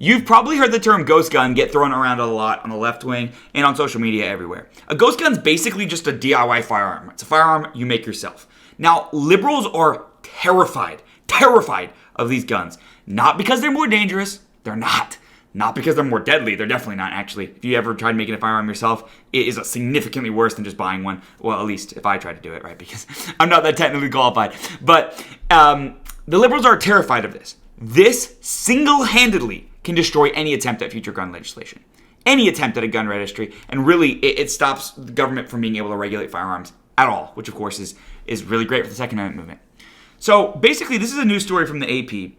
You've probably heard the term ghost gun get thrown around a lot on the left wing and on social media everywhere. A ghost gun's basically just a DIY firearm. It's a firearm you make yourself. Now, liberals are terrified of these guns. Not because they're more dangerous. They're not. Not because they're more deadly. They're definitely not, actually. If you ever tried making a firearm yourself, it is significantly worse than just buying one. Well, at least if I tried to do it, right? Because I'm not that technically qualified. But the liberals are terrified of this. This single-handedly can destroy any attempt at future gun legislation. Any attempt at a gun registry. And really, it stops the government from being able to regulate firearms at all, which, of course, is really great for the Second Amendment movement. So, basically, this is a news story from the AP.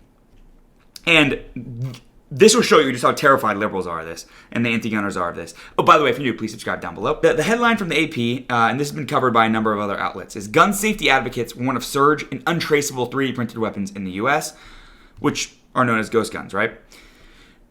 And this will show you just how terrified liberals are of this and the anti-gunners are of this. Oh, by the way, if you're new, please subscribe down below. The headline from the AP, and this has been covered by a number of other outlets, is gun safety advocates warn of surge in untraceable 3D printed weapons in the U.S., which are known as ghost guns, right?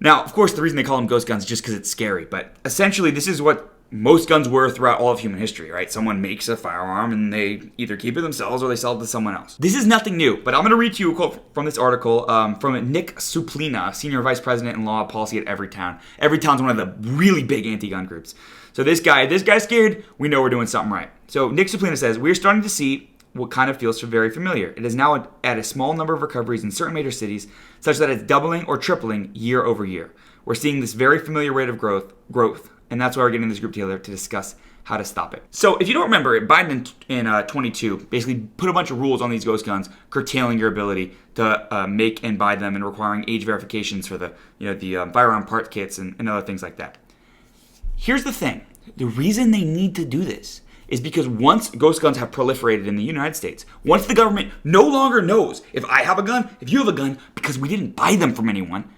Now, of course, the reason they call them ghost guns is just because it's scary, but essentially this is what most guns were throughout all of human history, right? Someone makes a firearm and they either keep it themselves or they sell it to someone else. This is nothing new, but I'm going to read to you a quote from this article from Nick Suplina, Senior Vice President in Law Policy at Everytown. Everytown's one of the really big anti-gun groups. So this guy's scared, we know we're doing something right. So Nick Suplina says, we're starting to see what kind of feels very familiar. It is now at a small number of recoveries in certain major cities, such that it's doubling or tripling year over year. We're seeing this very familiar rate of growth, and that's why we're getting this group together to discuss how to stop it. So if you don't remember, Biden in 22 basically put a bunch of rules on these ghost guns, curtailing your ability to make and buy them and requiring age verifications for the firearm part kits and other things like that. Here's the thing. The reason they need to do this is because once ghost guns have proliferated in the United States, once the government no longer knows if I have a gun, if you have a gun, because we didn't buy them from anyone,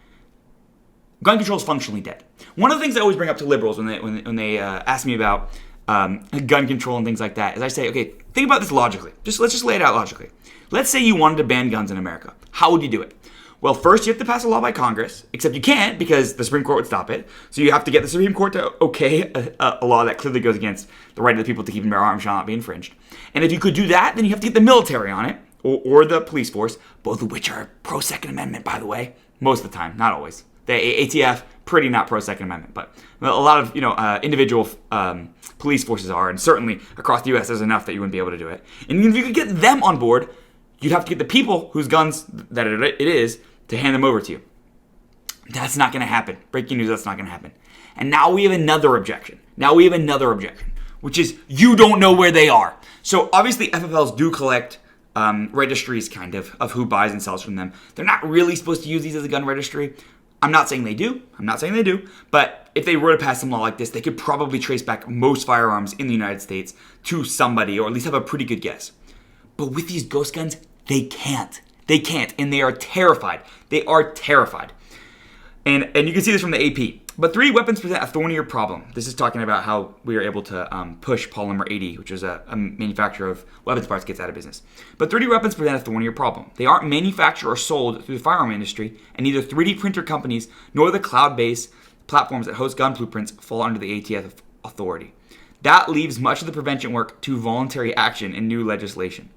gun control is functionally dead. One of the things I always bring up to liberals when they ask me about gun control and things like that is I say, okay, think about this logically. Let's just lay it out logically. Let's say you wanted to ban guns in America. How would you do it? Well, first you have to pass a law by Congress, except you can't because the Supreme Court would stop it. So you have to get the Supreme Court to okay a law that clearly goes against the right of the people to keep and bear arms shall not be infringed. And if you could do that, then you have to get the military on it or the police force, both of which are pro-Second Amendment, by the way, most of the time, not always. The ATF, pretty not pro-Second Amendment, but a lot of individual police forces are, and certainly across the U.S. there's enough that you wouldn't be able to do it. And if you could get them on board, you'd have to get the people whose guns that it is to hand them over to you. That's not going to happen. Breaking news, that's not going to happen. And now we have another objection. Which is you don't know where they are. So obviously FFLs do collect registries kind of who buys and sells from them. They're not really supposed to use these as a gun registry. I'm not saying they do. But if they were to pass some law like this, they could probably trace back most firearms in the United States to somebody, or at least have a pretty good guess. But with these ghost guns, they can't. And they are terrified. And you can see this from the AP. But 3D weapons present a thornier problem. This is talking about how we are able to push Polymer 80, which is a manufacturer of weapons parts, gets out of business. But 3D weapons present a thornier problem. They aren't manufactured or sold through the firearm industry, and neither 3D printer companies nor the cloud-based platforms that host gun blueprints fall under the ATF authority. That leaves much of the prevention work to voluntary action and new legislation.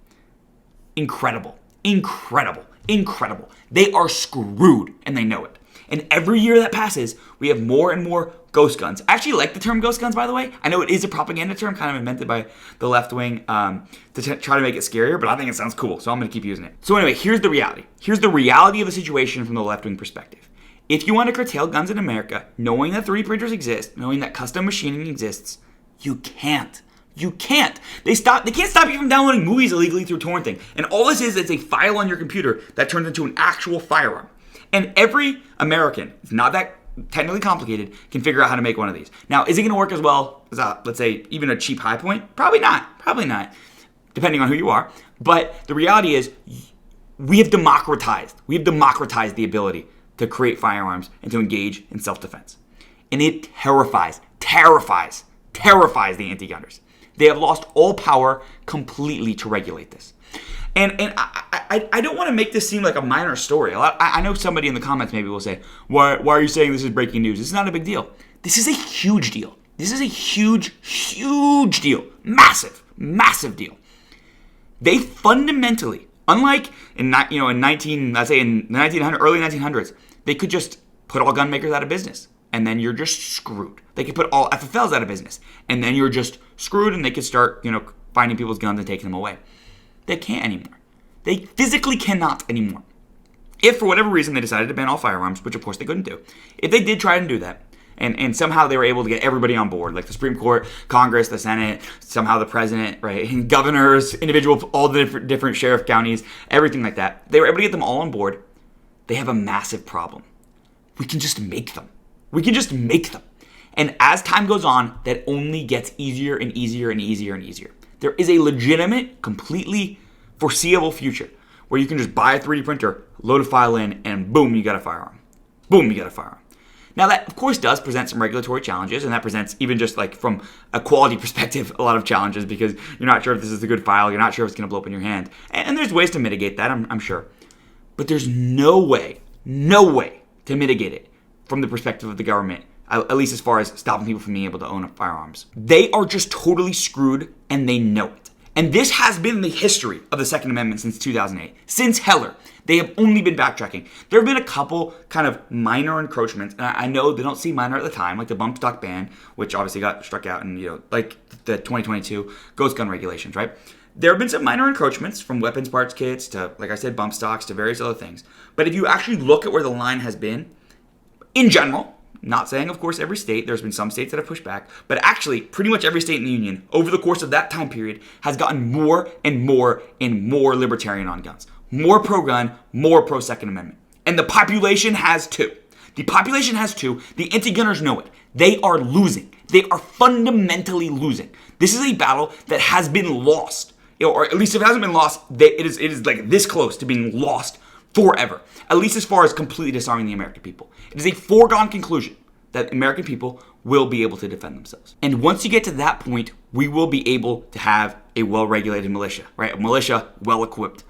Incredible. They are screwed, and they know it. And every year that passes, we have more and more ghost guns. I actually like the term ghost guns, by the way. I know it is a propaganda term, kind of invented by the left wing to try to make it scarier, but I think it sounds cool, so I'm going to keep using it. So anyway, here's the reality. Here's the reality of the situation from the left wing perspective. If you want to curtail guns in America, knowing that 3D printers exist, knowing that custom machining exists, you can't. They can't stop you from downloading movies illegally through torrenting. And all this is a file on your computer that turns into an actual firearm. And every American, it's not that technically complicated, can figure out how to make one of these. Now, is it going to work as well as, let's say, even a cheap High Point? Probably not, depending on who you are. But the reality is, we have democratized the ability to create firearms and to engage in self-defense. And it terrifies the anti-gunners. They have lost all power completely to regulate this. And I don't want to make this seem like a minor story. I know somebody in the comments maybe will say, why are you saying this is breaking news? This is not a big deal. This is a huge deal. This is a huge deal. Massive deal. They fundamentally, unlike in the early 1900s, they could just put all gun makers out of business, and then you're just screwed. They could put all FFLs out of business, and then you're just screwed, and they could start, finding people's guns and taking them away. They can't anymore. They physically cannot anymore. If for whatever reason they decided to ban all firearms, which of course they couldn't do, if they did try and do that, and somehow they were able to get everybody on board, like the Supreme Court, Congress, the Senate, somehow the president, right, and governors, all the different sheriff counties, everything like that, they were able to get them all on board, they have a massive problem. We can just make them. And as time goes on, that only gets easier and easier and easier and easier. There is a legitimate, completely foreseeable future where you can just buy a 3D printer, load a file in, and boom, you got a firearm. Now that, of course, does present some regulatory challenges, and that presents, even just like from a quality perspective, a lot of challenges, because you're not sure if this is a good file, you're not sure if it's going to blow up in your hand. And there's ways to mitigate that, I'm sure. But there's no way to mitigate it from the perspective of the government, at least as far as stopping people from being able to own firearms. They are just totally screwed, and they know it. And this has been the history of the Second Amendment since 2008. Since Heller, they have only been backtracking. There have been a couple kind of minor encroachments, and I know they don't seem minor at the time, like the bump stock ban, which obviously got struck out in, like the 2022 ghost gun regulations, right? There have been some minor encroachments, from weapons parts kits to, like I said, bump stocks to various other things. But if you actually look at where the line has been, in general, not saying, of course, every state, there's been some states that have pushed back, but actually pretty much every state in the union over the course of that time period has gotten more and more and more libertarian on guns. More pro-gun, more pro-Second Amendment. And the population has too. The anti-gunners know it. They are losing. They are fundamentally losing. This is a battle that has been lost. Or at least if it hasn't been lost, it is like this close to being lost forever. At least as far as completely disarming the American people. It is a foregone conclusion that American people will be able to defend themselves. And once you get to that point, we will be able to have a well-regulated militia, right? A militia well-equipped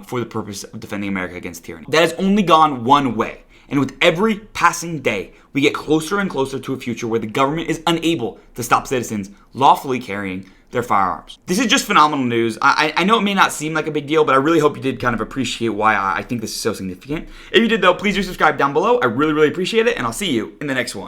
for the purpose of defending America against tyranny. That has only gone one way. And with every passing day, we get closer and closer to a future where the government is unable to stop citizens lawfully carrying their firearms. This is just phenomenal news. I know it may not seem like a big deal, but I really hope you did kind of appreciate why I think this is so significant. If you did, though, please do subscribe down below. I really, really appreciate it, and I'll see you in the next one.